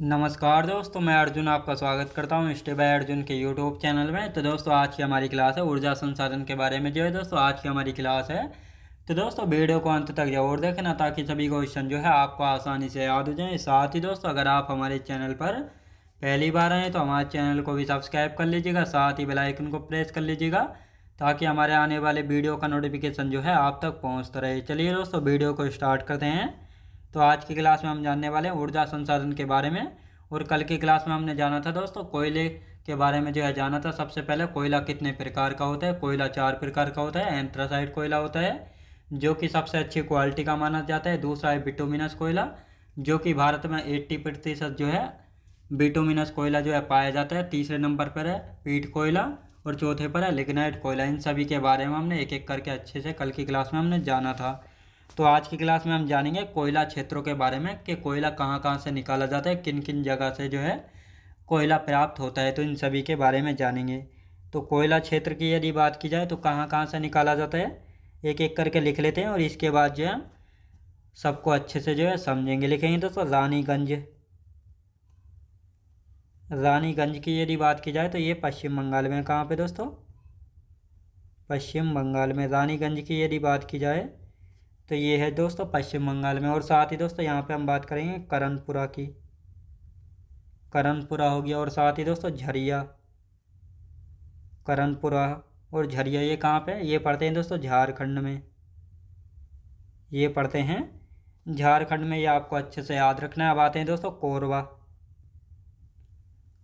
नमस्कार दोस्तों, मैं अर्जुन आपका स्वागत करता हूँ स्टे बाय अर्जुन के यूट्यूब चैनल में। तो दोस्तों आज की हमारी क्लास है ऊर्जा संसाधन के बारे में। जो है दोस्तों आज की हमारी क्लास है, तो दोस्तों वीडियो को अंत तक जरूर देखना ताकि सभी क्वेश्चन जो है आपको आसानी से याद हो जाए। साथ ही दोस्तों अगर आप हमारे चैनल पर पहली बार आए तो हमारे चैनल को भी सब्सक्राइब कर लीजिएगा, साथ ही बेल आइकन को प्रेस कर लीजिएगा ताकि हमारे आने वाले वीडियो का नोटिफिकेशन जो है आप तक पहुँचता रहे। चलिए दोस्तों वीडियो को स्टार्ट करते हैं। तो आज की क्लास में हम जानने वाले हैं ऊर्जा संसाधन के बारे में। और कल की क्लास में हमने जाना था दोस्तों कोयले के बारे में जो है जाना था। सबसे पहले कोयला कितने प्रकार का होता है। कोयला 4 प्रकार का होता है। एंथ्रासाइट कोयला होता है जो कि सबसे अच्छी क्वालिटी का माना जाता है। दूसरा है बिटुमिनस कोयला जो कि भारत में 80% जो है बिटुमिनस कोयला जो है पाया जाता है। तीसरे नंबर पर है पीट कोयला और चौथे पर है लिग्नाइट कोयला। इन सभी के बारे में हमने एक एक करके अच्छे से कल की क्लास में हमने जाना था। तो आज की क्लास में हम जानेंगे कोयला क्षेत्रों के बारे में कि कोयला कहाँ कहाँ से निकाला जाता है, किन किन जगह से जो है कोयला प्राप्त होता है। तो इन सभी के बारे में जानेंगे। तो कोयला क्षेत्र की यदि बात की जाए तो कहाँ कहाँ से निकाला जाता है एक एक करके लिख लेते हैं और इसके बाद जो है सबको अच्छे से जो है समझेंगे। लिखेंगे दोस्तों रानीगंज की यदि बात की जाए तो ये पश्चिम बंगाल में। कहाँ पे दोस्तों? पश्चिम बंगाल में। रानीगंज की यदि बात की जाए तो ये है दोस्तों पश्चिम बंगाल में। और साथ ही दोस्तों यहाँ पे हम बात करेंगे करणपुरा की। करणपुरा हो गया। और साथ ही दोस्तों झरिया, करणपुरा और झरिया ये कहाँ पे? ये पढ़ते हैं दोस्तों झारखंड में। ये पढ़ते हैं झारखंड में। ये आपको अच्छे से याद रखना है। अब आते हैं दोस्तों कोरबा।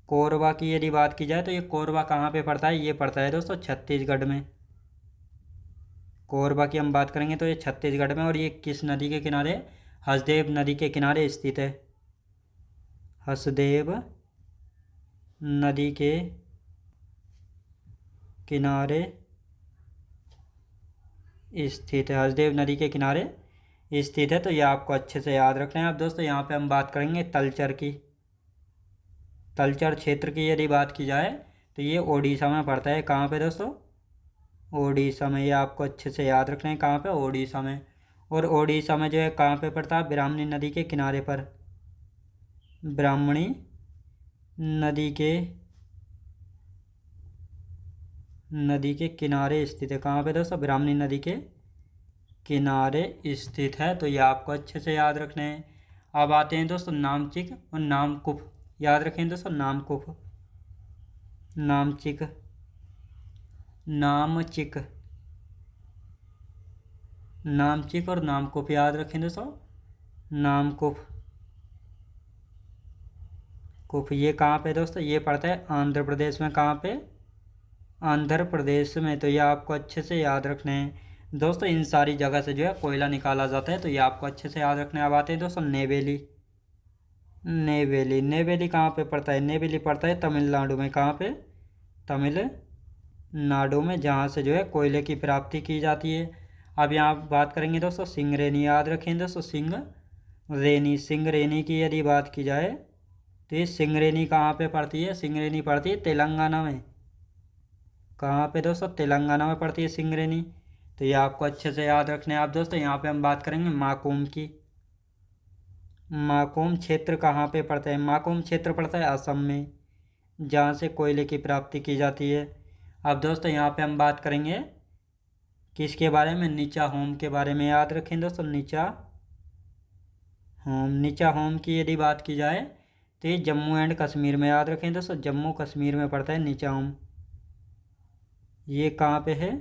कोरबा की यदि बात की जाए तो ये कोरबा कहाँ पे पड़ता है? ये पड़ता है दोस्तों छत्तीसगढ़ में। कोरबा की हम बात करेंगे तो ये छत्तीसगढ़ में। और ये किस नदी के किनारे? हसदेव नदी के किनारे स्थित है। हसदेव नदी के किनारे स्थित है। हसदेव नदी के किनारे स्थित है। तो ये आपको अच्छे से याद रखना है। अब दोस्तों यहाँ पे हम बात करेंगे तलचर की। तलचर क्षेत्र की यदि बात की जाए तो ये ओडिशा में पड़ता है। कहाँ पे दोस्तों? ओडिशा में। ये आपको अच्छे से याद रखना है। कहाँ पे? ओडिशा में। और ओडिशा में जो है कहाँ पे पड़ता है? ब्राह्मणी नदी के किनारे पर। ब्राह्मणी नदी के किनारे स्थित है। कहाँ पे दोस्तों? ब्राह्मणी नदी के किनारे स्थित है। तो ये आपको अच्छे से याद रखने हैं। अब आते हैं दोस्तों नामचिक और नामकुप। याद रखें दोस्तों नामकुप, नामचिक, नामचिक, नामचिक और नामकुप। याद रखें दोस्तों नामकुप, कुप। ये कहाँ पे दोस्तों? ये पड़ता है आंध्र प्रदेश में। कहाँ पे? आंध्र प्रदेश में। तो ये आपको अच्छे से याद रखने हैं दोस्तों। इन सारी जगह से जो है कोयला निकाला जाता है। तो ये आपको अच्छे से याद रखने। अब आते हैं दोस्तों नेवेली। नेवेली, नेवेली कहाँ पे पड़ता है? नेवेली पड़ता है तमिलनाडु में। कहाँ पे? तमिलनाडु में, जहाँ से जो है कोयले की प्राप्ति की जाती है। अब यहाँ बात करेंगे दोस्तों सिंगरेनी। याद रखें दोस्तों सिंगरेनी। सिंगरेनी की यदि बात की जाए तो ये सिंगरेनी कहाँ पे पड़ती है? सिंगरेनी पड़ती है तेलंगाना में। कहाँ पे दोस्तों? तेलंगाना में पड़ती है सिंगरेनी। तो ये आपको अच्छे से याद रखने हैं। आप दोस्तों यहाँ पे हम बात करेंगे माकूम की। माकूम क्षेत्र कहाँ पे पड़ता है? माकूम क्षेत्र पड़ता है असम में, जहाँ से कोयले की प्राप्ति की जाती है। अब दोस्तों यहाँ पे हम बात करेंगे किसके बारे में? नीचा होम के बारे में। याद रखें दोस्तों नीचा होम। नीचा होम की यदि बात की जाए तो ये जम्मू एंड कश्मीर में। याद रखें दोस्तों जम्मू कश्मीर में पड़ता है नीचा होम। ये कहाँ पे है?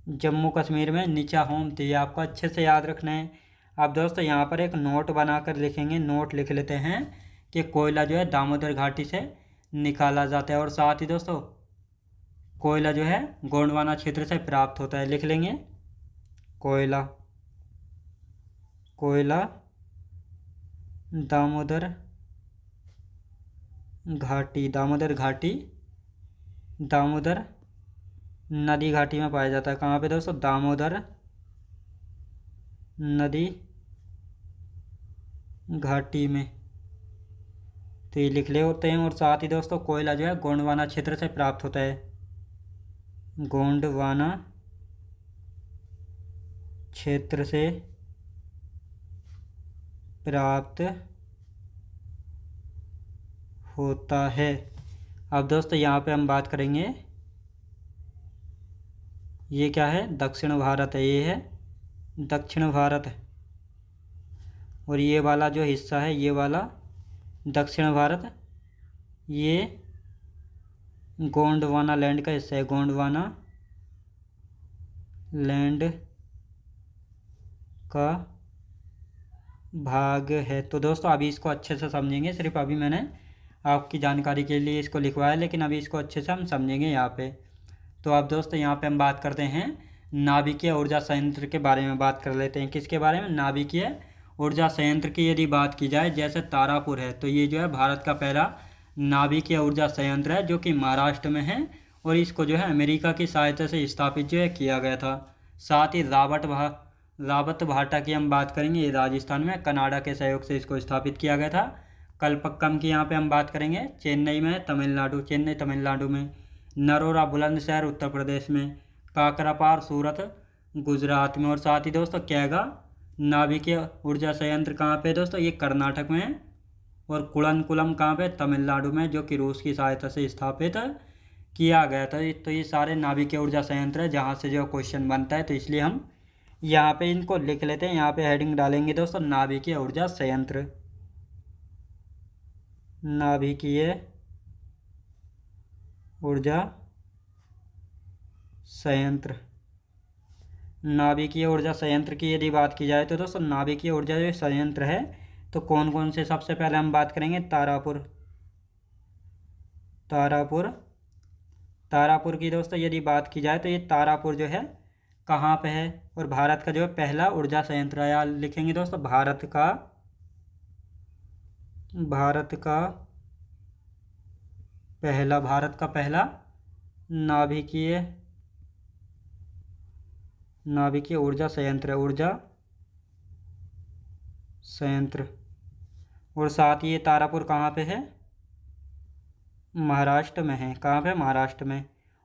जम्मू कश्मीर में नीचा होम। तो ये आपको अच्छे से याद रखना है। अब दोस्तों यहाँ पर एक नोट बनाकर लिखेंगे। नोट लिख लेते हैं कि कोयला जो है दामोदर घाटी से निकाला जाता है। और साथ ही दोस्तों कोयला जो है गोंडवाना क्षेत्र से प्राप्त होता है। लिख लेंगे कोयला, कोयला दामोदर घाटी, दामोदर घाटी, दामोदर नदी घाटी में पाया जाता है। कहाँ पे दोस्तों? दामोदर नदी घाटी में। तो ये लिख ले होते हैं। और साथ ही दोस्तों कोयला जो है गोंडवाना क्षेत्र से प्राप्त होता है। गोंडवाना क्षेत्र से प्राप्त होता है। अब दोस्तों यहाँ पे हम बात करेंगे, ये क्या है, दक्षिण भारत है, ये है दक्षिण भारत, और ये वाला जो हिस्सा है ये वाला दक्षिण भारत, ये गोंडवाना लैंड का हिस्सा है, गोंडवाना लैंड का भाग है। तो दोस्तों अभी इसको अच्छे से समझेंगे, सिर्फ अभी मैंने आपकी जानकारी के लिए इसको लिखवाया, लेकिन अभी इसको अच्छे से हम समझेंगे यहाँ पे। तो अब दोस्तों यहाँ पे हम बात करते हैं नाभिकीय ऊर्जा संयंत्र के बारे में बात कर लेते हैं। किसके बारे में, नाभिकीय ऊर्जा संयंत्र की यदि बात की जाए, जैसे तारापुर है, तो ये जो है भारत का पहला नाभिकीय ऊर्जा संयंत्र है जो कि महाराष्ट्र में है, और इसको जो है अमेरिका की सहायता से स्थापित जो है किया गया था। साथ ही रावत भाटा की हम बात करेंगे, ये राजस्थान में कनाडा के सहयोग से इसको स्थापित किया गया था। कलपक्कम की यहाँ पे हम बात करेंगे, चेन्नई में तमिलनाडु, चेन्नई तमिलनाडु में। नरोरा बुलंदशहर उत्तर प्रदेश में। काकरापार सूरत गुजरात में। और साथ ही दोस्तों कैगा नाभिकीय ऊर्जा संयंत्र कहाँ पे दोस्तों, ये कर्नाटक में है। और कुलम कहाँ पे, तमिलनाडु में, जो कि रूस की सहायता से स्थापित किया गया था। तो ये सारे नाभिकीय ऊर्जा संयंत्र है जहाँ से जो क्वेश्चन बनता है, तो इसलिए हम यहाँ पे इनको लिख लेते हैं। यहाँ पे हेडिंग डालेंगे दोस्तों, नाभिकीय ऊर्जा संयंत्र, नाभिकीय ऊर्जा संयंत्र। नाभिकीय ऊर्जा संयंत्र की यदि बात की जाए तो दोस्तों नाभिकीय ऊर्जा जो संयंत्र है, तो कौन कौन से, सबसे पहले हम बात करेंगे तारापुर की दोस्तों यदि बात की जाए तो ये तारापुर जो है कहाँ पे है, और भारत का जो है पहला ऊर्जा संयंत्र है। यहाँ लिखेंगे दोस्तों, भारत का पहला नाभिकीय ऊर्जा संयंत्र है, ऊर्जा संयंत्र। और साथ ही ये तारापुर कहाँ पे है, महाराष्ट्र में है। कहाँ पे, महाराष्ट्र में।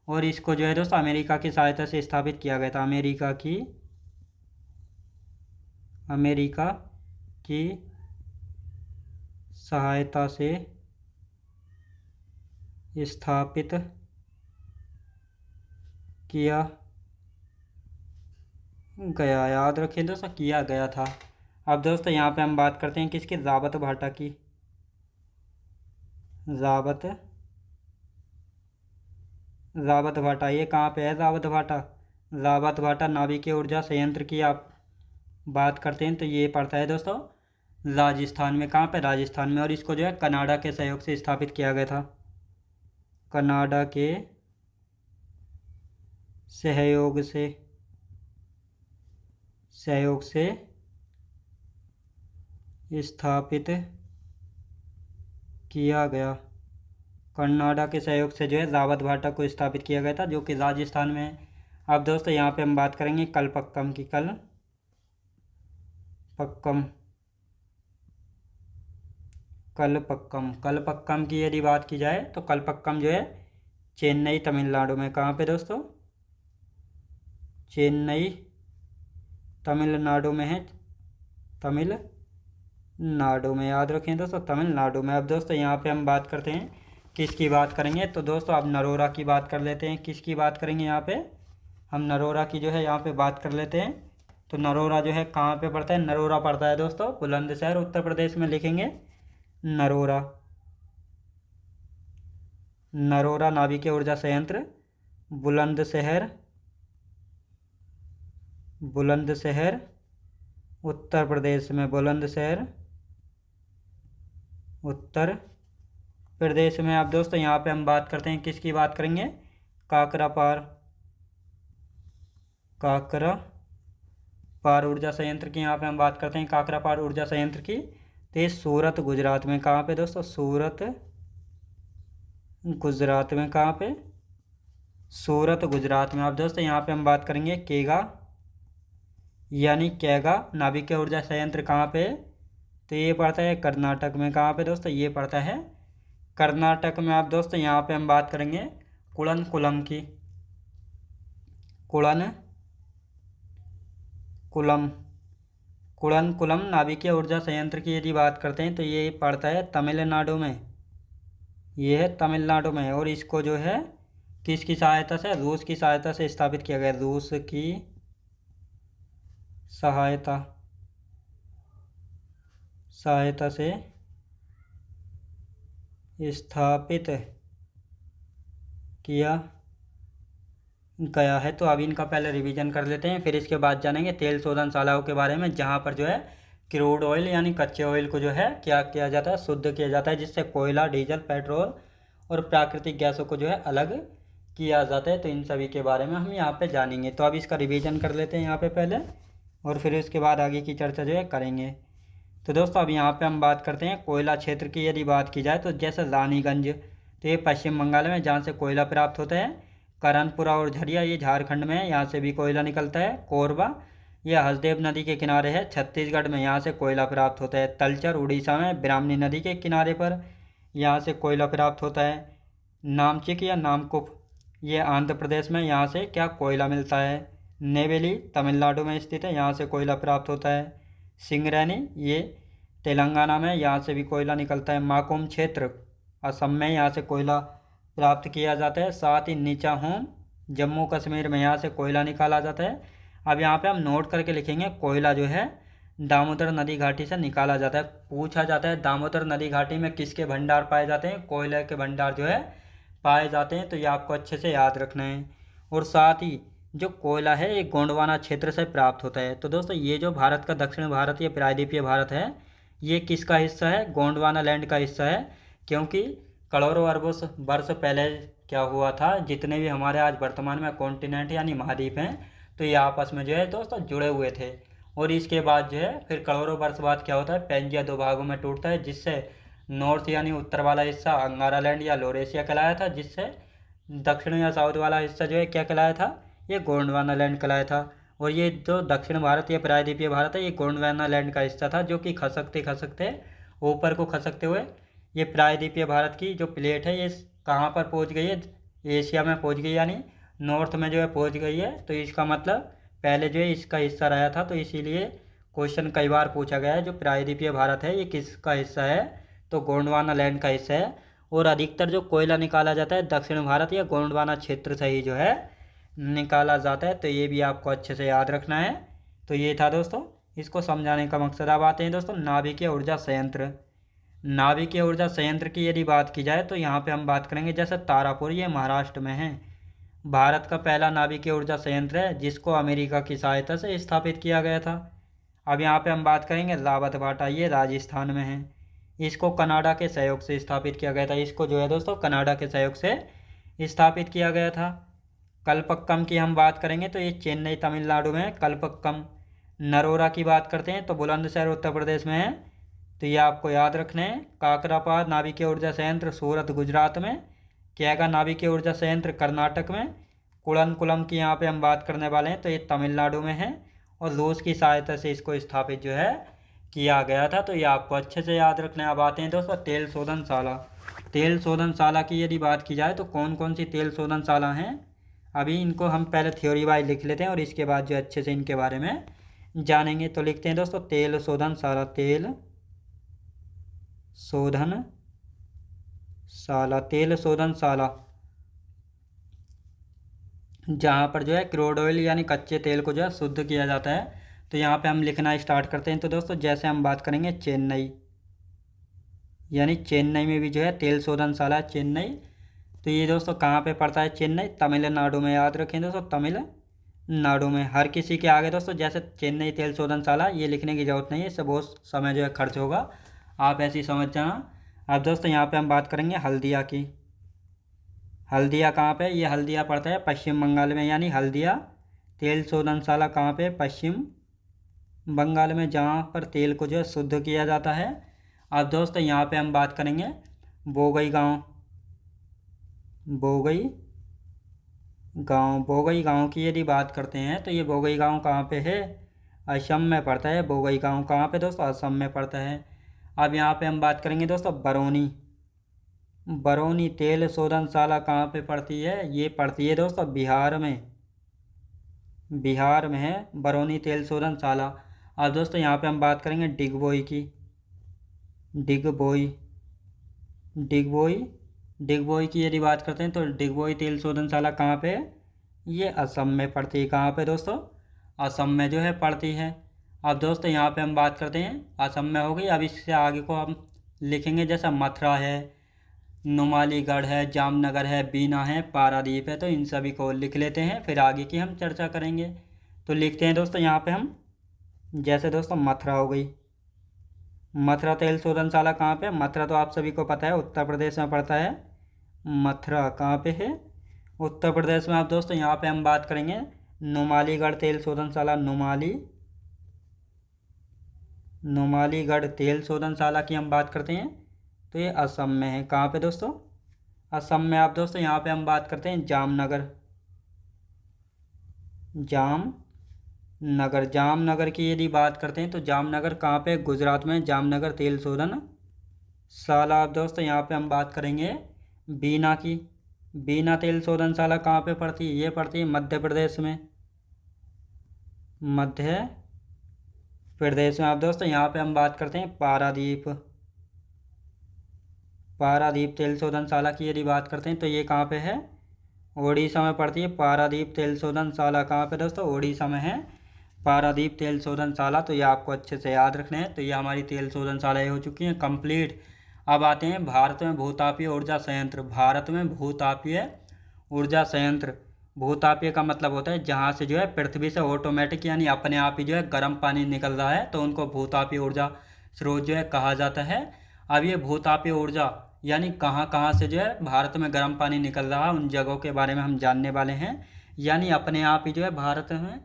और इसको जो है दोस्तों अमेरिका की सहायता से स्थापित किया गया था, अमेरिका की सहायता से स्थापित किया गया, याद रखें दोस्तों, किया गया था। अब दोस्तों यहाँ पे हम बात करते हैं किसकी, रावत भाटा की। रावत भाटा, ये कहाँ पे है रावत भाटा नाभिकीय ऊर्जा संयंत्र की आप बात करते हैं तो ये पड़ता है दोस्तों राजस्थान में। कहाँ पे, राजस्थान में। और इसको जो है कनाडा के सहयोग से स्थापित किया गया था, कनाडा के सहयोग से स्थापित किया गया। कनाडा के सहयोग से जो है रावत भाटा को स्थापित किया गया था, जो कि राजस्थान में है। अब दोस्तों यहाँ पे हम बात करेंगे कलपक्कम की। कलपक्कम की यदि बात की जाए तो कलपक्कम जो है चेन्नई तमिलनाडु में। कहाँ पे दोस्तों, चेन्नई तमिलनाडु में है, तमिलनाडु में, याद रखें दोस्तों, तमिलनाडु में। अब दोस्तों यहाँ पे हम बात करते हैं किसकी बात करेंगे, तो दोस्तों अब नरोरा की बात कर लेते हैं। किसकी बात करेंगे यहाँ पे, हम नरोरा की जो है यहाँ पे बात कर लेते हैं। तो नरोरा जो है कहाँ पे पड़ता है, नरोरा पड़ता है दोस्तों बुलंदशहर उत्तर प्रदेश में। लिखेंगे नरोरा नाभिकीय ऊर्जा संयंत्र बुलंदशहर उत्तर प्रदेश में, बुलंदशहर उत्तर प्रदेश में। अब दोस्तों यहाँ पे हम बात करते हैं किसकी बात करेंगे, काकरापार ऊर्जा संयंत्र की यहाँ पे हम बात करते हैं, काकरापार ऊर्जा संयंत्र की। तो ये सूरत गुजरात में। कहाँ पे दोस्तों, सूरत गुजरात में। कहाँ पे, सूरत गुजरात में। अब दोस्तों यहाँ पे हम बात करेंगे कैगा नाभिकीय ऊर्जा संयंत्र कहाँ पे, तो ये पड़ता है कर्नाटक में। कहाँ पे दोस्तों, ये पड़ता है कर्नाटक में। अब दोस्तों यहाँ पे हम बात करेंगे कुलम की। कुलम नाभिकीय ऊर्जा संयंत्र की यदि बात करते हैं तो ये पड़ता है तमिलनाडु में। ये है तमिलनाडु में है। और इसको जो है किसकी सहायता से, रूस की सहायता से स्थापित किया गया, रूस की सहायता सहायता से स्थापित किया गया है। तो अभी इनका पहले रिवीजन कर लेते हैं, फिर इसके बाद जानेंगे तेल शोधनशालाओं के बारे में, जहाँ पर जो है क्रूड ऑयल यानी कच्चे ऑयल को जो है क्या किया जाता है, शुद्ध किया जाता है, जिससे कोयला, डीजल, पेट्रोल और प्राकृतिक गैसों को जो है अलग किया जाता है। तो इन सभी के बारे में हम यहाँ पे जानेंगे। तो अब इसका रिवीजन कर लेते हैं यहाँ पे पहले, और फिर इसके बाद आगे की चर्चा जो है करेंगे। तो दोस्तों अब यहाँ पे हम बात करते हैं कोयला क्षेत्र की। यदि बात की जाए तो जैसे रानीगंज, तो ये पश्चिम बंगाल में, जहाँ से कोयला प्राप्त होता है। करणपुरा और झरिया, ये झारखंड में है, यहाँ से भी कोयला निकलता है। कोरबा, ये हसदेव नदी के किनारे है, छत्तीसगढ़ में, यहाँ से कोयला प्राप्त होता है। तलचर, उड़ीसा में, ब्राह्मणी नदी के किनारे पर, यहाँ से कोयला प्राप्त होता है। नामचिक या नामकुप, ये आंध्र प्रदेश में, यहाँ से क्या कोयला मिलता है। नेवेली, तमिलनाडु में स्थित है, यहाँ से कोयला प्राप्त होता है। सिंगरैनी, ये तेलंगाना में, यहाँ से भी कोयला निकलता है। माकुम क्षेत्र, असम में, यहाँ से कोयला प्राप्त किया जाता है। साथ ही नीचाहोम, जम्मू कश्मीर में, यहाँ से कोयला निकाला जाता है। अब यहाँ पे हम नोट करके लिखेंगे, कोयला जो है दामोदर नदी घाटी से निकाला जाता है। पूछा जाता है दामोदर नदी घाटी में किसके भंडार पाए जाते हैं, कोयले के भंडार जो है पाए जाते हैं। तो ये आपको अच्छे से याद रखना है। और साथ ही जो कोयला है ये गोंडवाना क्षेत्र से प्राप्त होता है। तो दोस्तों ये जो भारत का दक्षिण भारत, ये प्रायद्वीपीय भारत है, ये किसका हिस्सा है, गोंडवाना लैंड का हिस्सा है। क्योंकि करोड़ों अरबों वर्ष पहले क्या हुआ था, जितने भी हमारे आज वर्तमान में कॉन्टिनेंट यानी महाद्वीप हैं, तो ये आपस में जो है दोस्तों जुड़े हुए थे। और इसके बाद जो है फिर करोड़ों वर्ष बाद क्या होता है, पेंजिया दो भागों में टूटता है, जिससे नॉर्थ यानी उत्तर वाला हिस्सा अंगारा लैंड या लोरेशिया कहलाया था, जिससे दक्षिण या साउथ वाला हिस्सा जो है क्या कहलाया था, ये गोंडवाना लैंड कहलाया था। और ये जो दक्षिण भारत, ये प्रायद्वीपीय भारत है, ये गोंडवाना लैंड का हिस्सा था, जो कि खसकते खसकते ऊपर को खसकते हुए ये प्रायद्वीपीय भारत की जो प्लेट है ये कहाँ पर पहुँच गई है, एशिया में पहुँच गई, यानी नॉर्थ में जो है पहुँच गई है। तो इसका मतलब पहले जो है इसका हिस्सा रहा था। तो इसीलिए क्वेश्चन कई बार पूछा गया है, जो प्रायद्वीपीय भारत है ये किसका हिस्सा है, तो गोंडवाना लैंड का हिस्सा है। और अधिकतर जो कोयला निकाला जाता है दक्षिण भारत या गोंडवाना क्षेत्र से ही जो है निकाला जाता है। तो ये भी आपको अच्छे से याद रखना है। तो ये था दोस्तों इसको समझाने का मकसद। अब आते हैं दोस्तों नाभिकीय ऊर्जा संयंत्र। नाभिकीय ऊर्जा संयंत्र की यदि बात की जाए तो यहाँ पे हम बात करेंगे जैसे तारापुर, ये महाराष्ट्र में है। भारत का पहला नाभिकीय ऊर्जा संयंत्र है, जिसको अमेरिका की सहायता से स्थापित किया गया था। अब यहाँ पे हम बात करेंगे रावत भाटा, ये राजस्थान में है। इसको कनाडा के सहयोग से स्थापित किया गया था। इसको जो है दोस्तों कनाडा के सहयोग से स्थापित किया गया था। कलपक्कम की हम बात करेंगे तो ये चेन्नई तमिलनाडु में है, कलपक्कम। नरोरा की बात करते हैं तो बुलंदशहर उत्तर प्रदेश में है। तो ये आपको याद रखना है। काकरापार नाभिकीय ऊर्जा संयंत्र सूरत गुजरात में। कैगा नाभिकीय ऊर्जा संयंत्र कर्नाटक में। कुड़नकुलम की यहाँ पे हम बात करने वाले हैं तो ये तमिलनाडु में है, और रूस की सहायता से इसको स्थापित जो है किया गया था। तो ये आपको अच्छे से याद रखना है। अब आते हैं दोस्तों तेल शोधनशाला। तेल शोधनशाला की यदि बात की जाए तो कौन कौन सी तेल शोधनशाला हैं, अभी इनको हम पहले थ्योरी वाइज लिख लेते हैं और इसके बाद जो अच्छे से इनके बारे में जानेंगे। तो लिखते हैं दोस्तों तेल शोधनशाला, तेल शोधनशाला, तेल शोधनशाला जहाँ पर जो है क्रूड ऑयल यानी कच्चे तेल को जो है शुद्ध किया जाता है। तो यहाँ पे हम लिखना स्टार्ट करते हैं। तो दोस्तों जैसे हम बात करेंगे चेन्नई, यानी चेन्नई में भी जो है तेल शोधनशाला है, चेन्नई। तो ये दोस्तों कहाँ पे पड़ता है, चेन्नई तमिलनाडु में। याद रखें दोस्तों तमिलनाडु में। हर किसी के आगे दोस्तों जैसे चेन्नई तेल शोधनशाला ये लिखने की ज़रूरत नहीं है, इससे बहुत समय जो है खर्च होगा, आप ऐसे ही समझ जाना। अब दोस्तों यहाँ पे हम बात करेंगे हल्दिया की। हल्दिया कहाँ पे, ये हल्दिया पड़ता है पश्चिम बंगाल में, यानी हल्दिया तेल शोधनशाला कहाँ पे, पश्चिम बंगाल में, जहाँ पर तेल को जो है शुद्ध किया जाता है। अब दोस्तों यहाँ पे हम बात करेंगे बोगई गांव। बोगई गांव की यदि बात करते हैं तो ये बोगई गांव कहाँ पे है, असम में पड़ता है। बोगई गांव कहाँ पे दोस्तों, असम में पड़ता है। अब यहाँ पे हम बात करेंगे दोस्तों बरौनी तेल शोधनशाला कहाँ पे पड़ती है, ये पड़ती है दोस्तों बिहार में है बरौनी तेल शोधनशाला। अब दोस्तों यहाँ पे हम बात करेंगे डिगबोई की। डिगबोई डिगबोई की यदि बात करते हैं तो डिगबोई तेल शोधनशाला कहाँ पे है? ये असम में पड़ती है। कहाँ पे दोस्तों? असम में जो है पड़ती है। अब दोस्तों यहाँ पे हम बात करते हैं, असम में हो गई। अब इससे आगे को हम लिखेंगे, जैसा मथुरा है, नुमालीगढ़ है, जामनगर है, बीना है, पारादीप है। तो इन सभी को लिख लेते हैं, फिर आगे की हम चर्चा करेंगे। तो लिखते हैं दोस्तों यहाँ पे हम, जैसे दोस्तों मथुरा हो गई। मथुरा तेल शोधनशाला कहाँ पे? मथुरा तो आप सभी को पता है उत्तर प्रदेश में पड़ता है। मथुरा कहाँ पे है? उत्तर प्रदेश में। आप दोस्तों यहाँ पे हम बात करेंगे नुमालीगढ़ तेल शोधनशाला। नुमालीगढ़ तेल शोधनशाला की हम बात करते हैं तो ये असम में है। कहाँ पे दोस्तों? असम में। आप दोस्तों यहाँ पे हम बात करते हैं जामनगर। जामनगर की यदि बात करते हैं तो जामनगर कहाँ पे? गुजरात में। जामनगर तेल शोधनशाला। आप दोस्तों यहाँ पे हम बात करेंगे बीना की। बीना तेल शोधनशाला कहाँ पे पड़ती है? ये पड़ती है मध्य प्रदेश में। मध्य प्रदेश में। आप दोस्तों यहाँ पे हम बात करते हैं पारादीप। पारादीप तेल शोधनशाला की यदि बात करते हैं तो ये कहाँ पे है? ओडिशा में पड़ती है पारादीप तेल शोधनशाला। कहाँ पे दोस्तों? ओडिशा में है पारादीप तेल शोधनशाला। तो ये आपको अच्छे से याद रखना है। तो ये हमारी तेल शोधनशालाएँ हो चुकी हैं कंप्लीट। अब आते हैं भारत में भूतापीय ऊर्जा संयंत्र। भारत में भूतापीय ऊर्जा संयंत्र। भूतापीय का मतलब होता है जहाँ से जो है पृथ्वी से ऑटोमेटिक यानी अपने आप ही जो है गर्म पानी निकल रहा है, तो उनको भूतापीय ऊर्जा स्रोत जो है कहा जाता है। अब ये भूतापीय ऊर्जा यानी कहाँ कहाँ से जो है भारत में गर्म पानी निकल रहा है, उन जगहों के बारे में हम जानने वाले हैं। यानी अपने आप ही जो है भारत में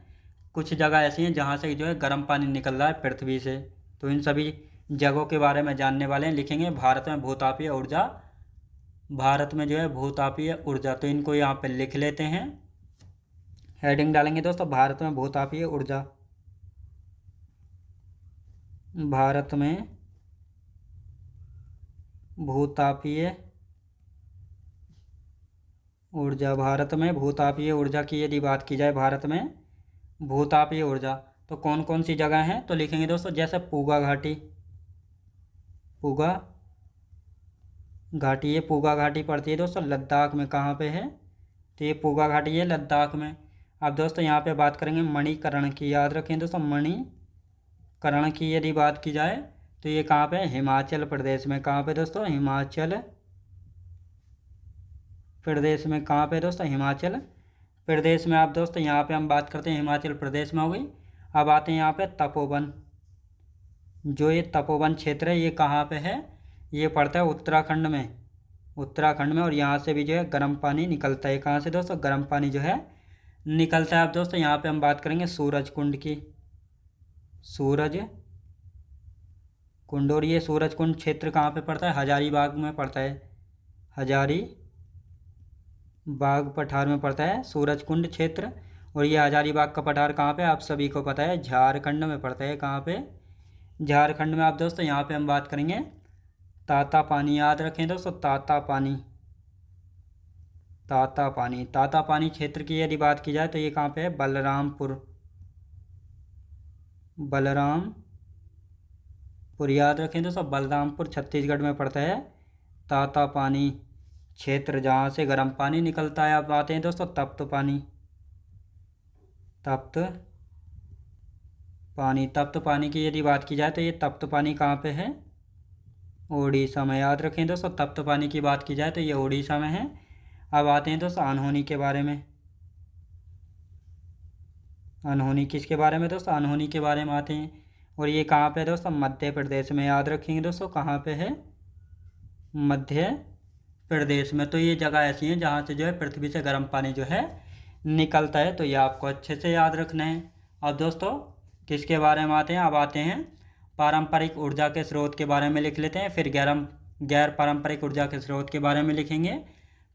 कुछ जगह ऐसी हैं जहाँ से जो है गर्म पानी निकल रहा है पृथ्वी से, तो इन सभी जगहों के बारे में जानने वाले हैं। लिखेंगे भारत में भूतापीय ऊर्जा। भारत में जो है भूतापीय ऊर्जा, तो इनको यहाँ पे लिख लेते हैं। हेडिंग डालेंगे दोस्तों, भारत में भूतापीय ऊर्जा। भारत में भूतापीय ऊर्जा। भारत में भूतापीय ऊर्जा की यदि बात की जाए, भारत में भूतापीय ऊर्जा तो कौन कौन सी जगह हैं? तो लिखेंगे दोस्तों, जैसे पूगा घाटी। पूगा घाटी, ये पूगा घाटी पड़ती है दोस्तों लद्दाख में। कहाँ पे है? तो ये पूगा घाटी है लद्दाख में। अब दोस्तों यहाँ पे बात करेंगे मणिकरण की। याद रखें दोस्तों, मणिकरण की यदि बात की जाए तो ये कहाँ पे है? हिमाचल प्रदेश में। कहाँ पे दोस्तों? हिमाचल प्रदेश में। कहाँ पे दोस्तों? हिमाचल प्रदेश में। आप दोस्तों यहाँ पे हम बात करते हैं हिमाचल प्रदेश में हो गई। अब आते हैं यहाँ पे तपोवन। जो ये तपोवन क्षेत्र है ये कहाँ पे है? ये पड़ता है उत्तराखंड में। उत्तराखंड में, और यहाँ से भी जो है गर्म पानी निकलता है। कहाँ से दोस्तों? गर्म पानी जो है निकलता है। अब दोस्तों यहाँ पे हम बात करेंगे सूरज कुंड की। सूरज कुंड, और ये सूरज कुंड क्षेत्र कहाँ पे पड़ता है? हजारीबाग में पड़ता है। हजारीबाग पठार में पड़ता है सूरज कुंड क्षेत्र। और ये हजारीबाग का पठार कहाँ पे? आप सभी को पता है झारखंड में पड़ता है। कहाँ पे? झारखंड में। आप दोस्तों यहाँ पे हम बात करेंगे ताता पानी। याद रखें दोस्तों, ताता पानी। ताता पानी, ताता पानी क्षेत्र की यदि बात की जाए तो ये कहाँ पे है? बलरामपुर। बलरामपुर, याद रखें दोस्तों, बलरामपुर छत्तीसगढ़ में पड़ता है ताता पानी क्षेत्र, जहाँ से गर्म पानी निकलता है। अब आते हैं दोस्तों तप्त पानी। तप्त पानी, तप्त पानी की यदि बात की जाए तो ये तप्त पानी कहाँ पे है? ओडिशा में। याद रखें दोस्तों, तप्त पानी की बात की जाए तो ये ओडिशा में है। अब आते हैं दोस्तों अनहोनी के बारे में। अनहोनी किसके बारे में दोस्तों? अनहोनी के बारे में आते हैं। और ये कहाँ पे है दोस्तों? मध्य प्रदेश में। याद रखेंगे दोस्तों, कहाँ पे है? मध्य प्रदेश में। तो ये जगह ऐसी हैं जहाँ से जो है पृथ्वी से गर्म पानी जो है निकलता है, तो ये आपको अच्छे से याद रखना है। अब दोस्तों किसके बारे में आते हैं? अब आते हैं पारंपरिक ऊर्जा के स्रोत के बारे में लिख लेते हैं, फिर गैर पारंपरिक ऊर्जा के स्रोत के बारे में लिखेंगे।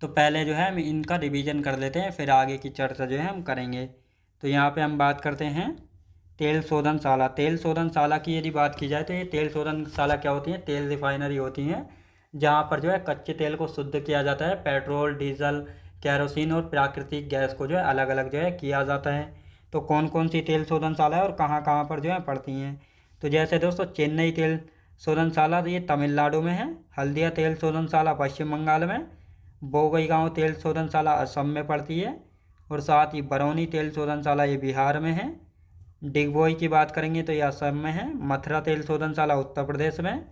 तो पहले जो है हम इनका रिवीजन कर लेते हैं, फिर आगे की चर्चा जो है हम करेंगे। तो यहाँ पे हम बात करते हैं तेल शोधनशाला। तेल शोधनशाला की यदि बात की जाए तो ये तेल शोधनशाला क्या होती हैं? तेल रिफाइनरी होती हैं, जहाँ पर जो है कच्चे तेल को शुद्ध किया जाता है। पेट्रोल, डीजल, केरोसिन और प्राकृतिक गैस को जो है अलग अलग जो है किया जाता है। तो कौन कौन सी तेल शोधनशाला है और कहाँ कहाँ पर जो है पड़ती हैं? तो जैसे दोस्तों चेन्नई तेल शोधनशाला, तो ये तमिलनाडु में है। हल्दिया तेल शोधनशाला पश्चिम बंगाल में। बोगईगांव तेल शोधनशाला असम में पड़ती है, और साथ ही बरौनी तेल शोधनशाला ये बिहार में है। डिगबोई की बात करेंगे तो ये असम में है। मथुरा तेल शोधनशाला उत्तर प्रदेश में।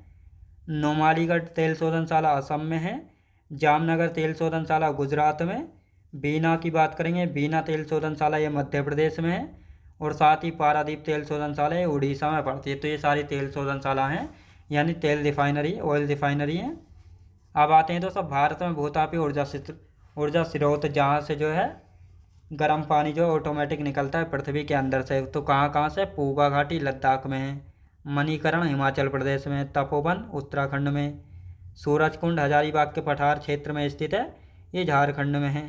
नुमालीगढ़ तेल शोधनशाला असम में है। जामनगर तेल शोधनशाला गुजरात में। बीना की बात करेंगे, बीना तेल शोधनशाला ये मध्य प्रदेश में है, और साथ ही पारादीप तेल शोधनशाला ये उड़ीसा में पड़ती है। तो ये सारी तेल शोधनशाला हैं, यानी तेल रिफाइनरी, ऑयल रिफाइनरी हैं। अब आते हैं दोस्तों भारत में भूतापीय ऊर्जा स्रोत, जहाँ से जो है गर्म पानी जो ऑटोमेटिक निकलता है पृथ्वी के अंदर से। तो कहाँ कहाँ से? पूगा घाटी लद्दाख में है, मणिकरण हिमाचल प्रदेश में, तपोवन उत्तराखंड में, सूरजकुंड हजारीबाग के पठार क्षेत्र में स्थित है, ये झारखंड में है,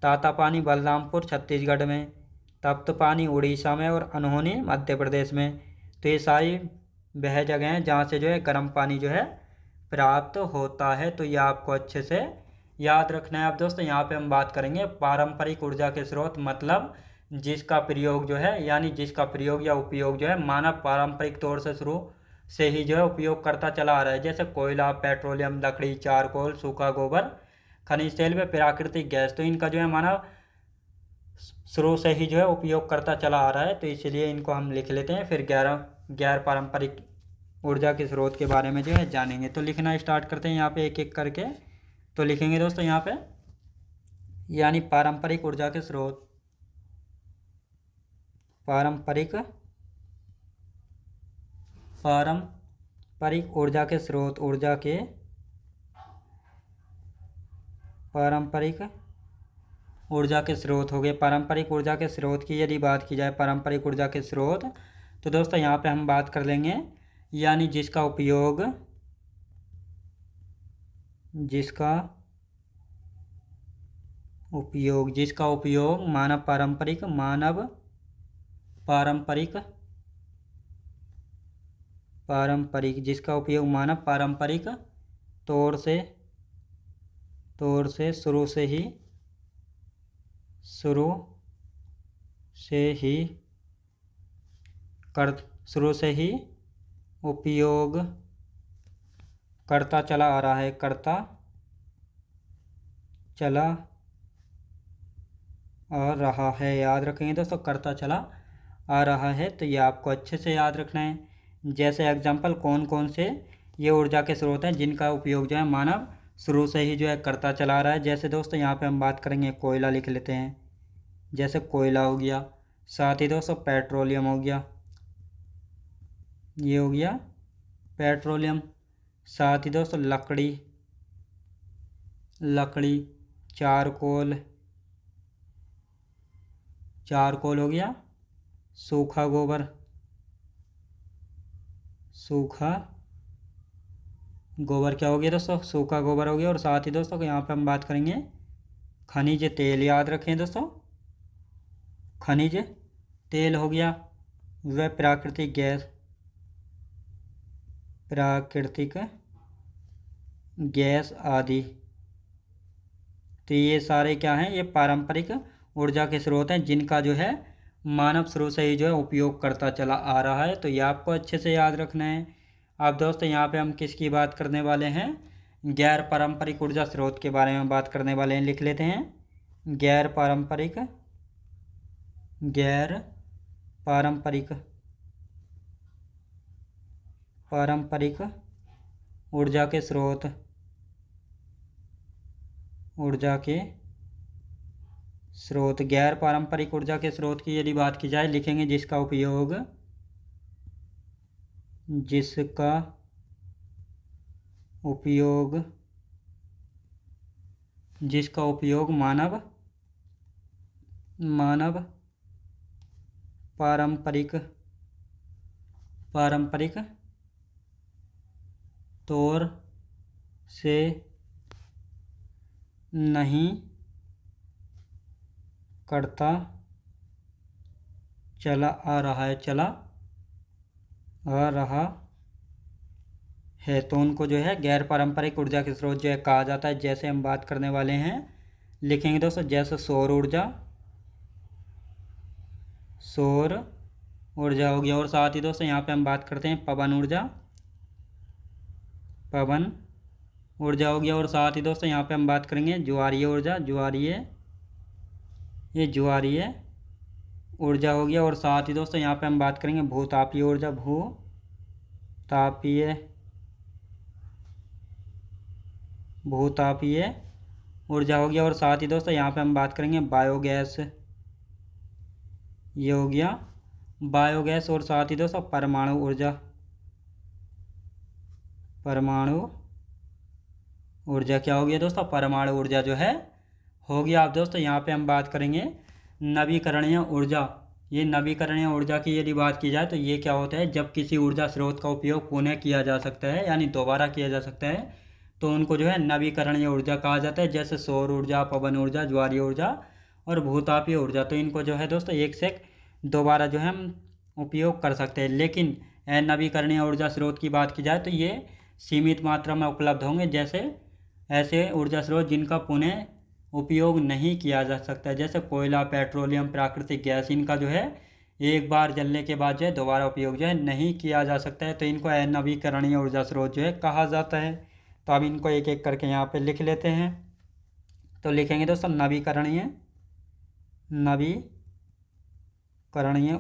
तातापानी बलरामपुर छत्तीसगढ़ में, तप्त पानी उड़ीसा में, और अनहोनी मध्य प्रदेश में। तो ये सारी वह जगह हैं जहाँ से जो है गर्म पानी जो है प्राप्त होता है। तो ये आपको अच्छे से याद रखना है। अब दोस्तों यहाँ पे हम बात करेंगे पारंपरिक ऊर्जा के स्रोत, मतलब जिसका प्रयोग जो है, यानी जिसका प्रयोग या उपयोग जो है मानव पारंपरिक तौर से शुरू से ही जो है उपयोग करता चला आ रहा है, जैसे कोयला, पेट्रोलियम, लकड़ी, चारकोल, सूखा गोबर, खनिज तेल व प्राकृतिक गैस। तो इनका जो है मानव शुरू से ही जो है उपयोग करता चला आ रहा है, तो इसलिए इनको हम लिख लेते हैं। फिर गैर पारंपरिक ऊर्जा के स्रोत के बारे में जो है जानेंगे। तो लिखना स्टार्ट करते हैं यहाँ पे एक एक करके। तो लिखेंगे दोस्तों यहाँ पे, यानी पारंपरिक ऊर्जा के स्रोत, पारंपरिक ऊर्जा के स्रोत, पारंपरिक ऊर्जा के स्रोत हो गए। पारंपरिक ऊर्जा के स्रोत की यदि बात की जाए, पारंपरिक ऊर्जा के स्रोत, तो दोस्तों यहाँ पे हम बात कर लेंगे, यानी जिसका उपयोग मानव पारंपरिक जिसका उपयोग मानव पारंपरिक तौर से शुरू से ही उपयोग करता चला आ रहा है, याद रखेंगे दोस्तों, करता चला आ रहा है। तो ये आपको अच्छे से याद रखना है। जैसे एग्जांपल कौन कौन से ये ऊर्जा के स्रोत हैं जिनका उपयोग जो है मानव शुरू से ही जो है करता चला आ रहा है। जैसे दोस्तों यहाँ पे हम बात करेंगे, कोयला लिख लेते हैं, जैसे कोयला हो गया, साथ ही दोस्तों पेट्रोलियम हो गया, ये हो गया पेट्रोलियम, साथ ही दोस्तों लकड़ी, चारकोल हो गया, सूखा गोबर क्या हो गया दोस्तों? सूखा गोबर हो गया। और साथ ही दोस्तों यहाँ पे हम बात करेंगे खनिज तेल, याद रखें दोस्तों, खनिज तेल हो गया, वह प्राकृतिक गैस आदि। तो ये सारे क्या हैं? ये पारंपरिक ऊर्जा के स्रोत हैं जिनका जो है मानव शुरू से ही जो है उपयोग करता चला आ रहा है। तो ये आपको अच्छे से याद रखना है। अब दोस्तों यहाँ पे हम किसकी बात करने वाले हैं? गैर पारंपरिक ऊर्जा स्रोत के बारे में बात करने वाले हैं। लिख लेते हैं, गैर पारंपरिक ऊर्जा के स्रोत, गैर पारंपरिक ऊर्जा के स्रोत की यदि बात की जाए, लिखेंगे जिसका उपयोग मानव पारंपरिक तौर से नहीं करता चला आ रहा है, तो उनको जो है गैर पारंपरिक ऊर्जा के स्रोत जो है कहा जाता है। जैसे हम बात करने वाले हैं, लिखेंगे दोस्तों, जैसे सौर ऊर्जा हो गया। और साथ ही दोस्तों यहाँ पे हम बात करते हैं पवन ऊर्जा हो गया। और साथ ही दोस्तों यहाँ पे हम बात करेंगे ज्वारीय ऊर्जा, ये ज्वारीय ऊर्जा हो गया। और साथ ही दोस्तों यहाँ पे हम बात करेंगे भूतापीय ऊर्जा, भूतापीय ऊर्जा हो गया। और साथ ही दोस्तों यहाँ पे हम बात करेंगे बायोगैस, ये हो गया बायोगैस। और साथ ही दोस्तों परमाणु ऊर्जा, क्या हो गया दोस्तों, परमाणु ऊर्जा जो है हो गया। अब दोस्तों यहाँ पे हम बात करेंगे नवीकरणीय ऊर्जा। ये नवीकरणीय ऊर्जा की यदि बात की जाए तो ये क्या होता है, जब किसी ऊर्जा स्रोत का उपयोग पुनः किया जा सकता है यानी दोबारा किया जा सकता है तो उनको जो है नवीकरणीय ऊर्जा कहा जाता है। जैसे सौर ऊर्जा, पवन ऊर्जा, ज्वारीय ऊर्जा और भूतापीय ऊर्जा, तो इनको जो है दोस्तों एक से दोबारा जो है हम उपयोग कर सकते हैं। लेकिन नवीकरणीय ऊर्जा स्रोत की बात की जाए तो ये सीमित मात्रा में उपलब्ध होंगे। जैसे ऐसे ऊर्जा स्रोत जिनका पुनः उपयोग नहीं किया जा सकता है, जैसे कोयला, पेट्रोलियम, प्राकृतिक गैस, इनका जो है एक बार जलने के बाद जो है दोबारा उपयोग जो है नहीं किया जा सकता है, तो इनको नवीकरणीय ऊर्जा स्रोत जो है कहा जाता है। तो अब इनको एक एक करके यहाँ पे लिख लेते हैं। तो लिखेंगे दोस्तों नवीकरणीय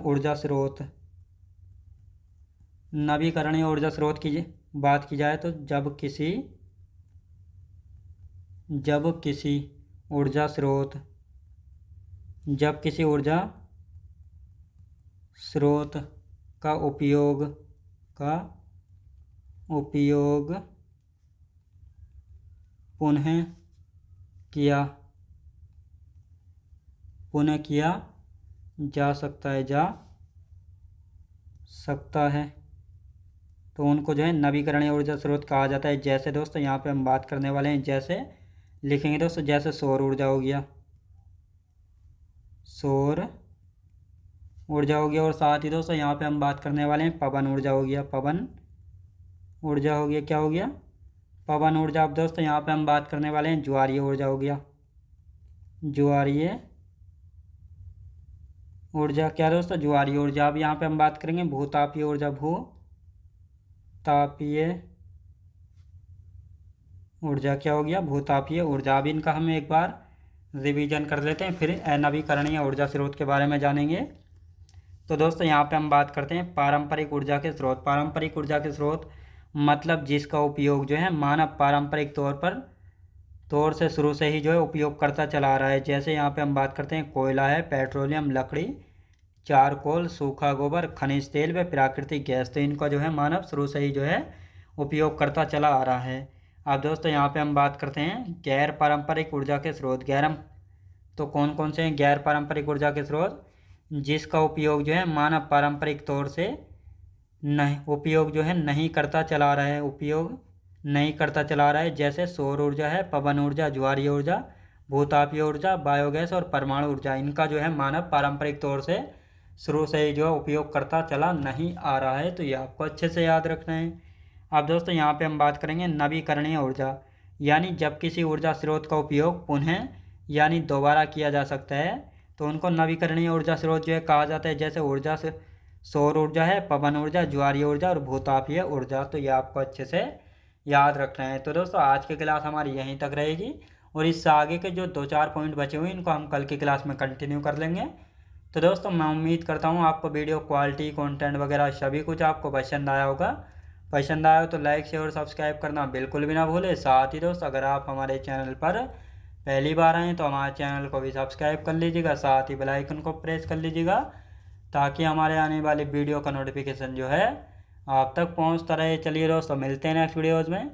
ऊर्जा स्रोत। नवीकरणीय ऊर्जा स्रोत की बात की जाए तो जब किसी ऊर्जा स्रोत का उपयोग पुनः किया जा सकता है तो उनको जो है नवीकरणीय ऊर्जा स्रोत कहा जाता है। जैसे दोस्तों यहाँ पे हम बात करने वाले हैं, जैसे लिखेंगे दोस्तों, जैसे सौर ऊर्जा हो गया, और साथ ही दोस्तों यहाँ पे हम बात करने वाले हैं पवन ऊर्जा हो गया, क्या हो गया, पवन ऊर्जा। अब दोस्तों यहाँ पे हम बात करने वाले हैं ज्वारीय ऊर्जा हो गया, क्या दोस्तों, ज्वारीय ऊर्जा। अब यहाँ पे हम बात करेंगे भूतापीय ऊर्जा, क्या हो गया, भूतापीय ऊर्जा। अब इनका हम एक बार रिवीजन कर लेते हैं, फिर नवीकरणीय ऊर्जा स्रोत के बारे में जानेंगे। तो दोस्तों यहाँ पे हम बात करते हैं पारंपरिक ऊर्जा के स्रोत। पारंपरिक ऊर्जा के स्रोत मतलब जिसका उपयोग जो है मानव पारंपरिक तौर से शुरू से ही जो है उपयोग करता चला आ रहा है। जैसे यहाँ पे हम बात करते हैं कोयला है, पेट्रोलियम, लकड़ी, चारकोल, सूखा गोबर, खनिज तेल व प्राकृतिक गैस, तो इनका जो है मानव शुरू से ही जो है उपयोग करता चला आ रहा है। अब दोस्तों यहाँ पे हम बात करते हैं गैर पारंपरिक ऊर्जा के स्रोत। तो कौन कौन से हैं गैर पारंपरिक ऊर्जा के स्रोत, जिसका उपयोग जो है मानव पारंपरिक तौर से नहीं करता चला रहा है, जैसे सौर ऊर्जा है, पवन ऊर्जा, ज्वारीय ऊर्जा, भूतापीय ऊर्जा, बायोगैस और परमाणु ऊर्जा। इनका जो है मानव पारंपरिक तौर से शुरू से ही जो है उपयोग करता चला नहीं आ रहा है, तो ये आपको अच्छे से याद रखना है। अब दोस्तों यहाँ पे हम बात करेंगे नवीकरणीय ऊर्जा, यानी जब किसी ऊर्जा स्रोत का उपयोग पुनः यानी दोबारा किया जा सकता है तो उनको नवीकरणीय ऊर्जा स्रोत जो है कहा जाता है। जैसे ऊर्जा से सौर ऊर्जा है, पवन ऊर्जा, ज्वारीय ऊर्जा और भूतापीय ऊर्जा, तो ये आपको अच्छे से याद रखना है। तो दोस्तों आज की क्लास हमारी यहीं तक रहेगी और इससे आगे के जो 2-4 पॉइंट बचे हुए इनको हम कल की क्लास में कंटिन्यू कर लेंगे। तो दोस्तों मैं उम्मीद करता हूँ आपको वीडियो क्वालिटी, कंटेंट वगैरह सभी कुछ आपको पसंद आया होगा। पसंद आया हो तो लाइक, शेयर और सब्सक्राइब करना बिल्कुल भी ना भूलें। साथ ही दोस्तों अगर आप हमारे चैनल पर पहली बार आएँ तो हमारे चैनल को भी सब्सक्राइब कर लीजिएगा, साथ ही बेल आइकन को प्रेस कर लीजिएगा ताकि हमारे आने वाली वीडियो का नोटिफिकेशन जो है आप तक पहुंचता रहे। चलिए दोस्तों मिलते हैं नेक्स्ट वीडियोज़ में।